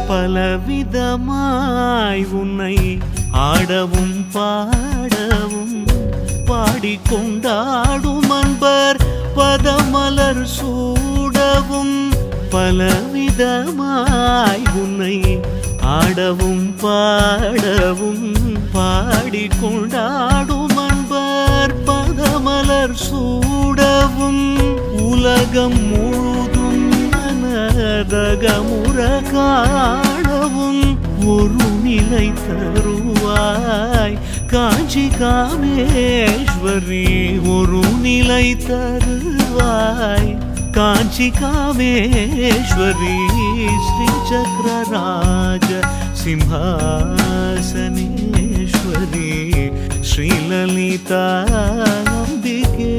பலவிதமாய் உன்னை ஆடவும் பாடவும் பாடிக்கொண்டாடும் அன்பர் பதமலர் சூடவும் பலவிதமாய் உன்னை ஆடவும் பாடவும் பாடிக்கொண்டாடும் அன்பர் பதமலர் சூடவும் உலகம் முழுதும் மனதகமுற காணவும் ஒரு நிலை தருவாய் காஞ்சி காமேஸ்வரி ஒரு நிலை தருவாய் காஞ்சி காமேஸ்வரி ஸ்ரீ சக்கரராஜ சிம்ஹாசனேஸ்வரி ஸ்ரீ லலிதா அம்பிகே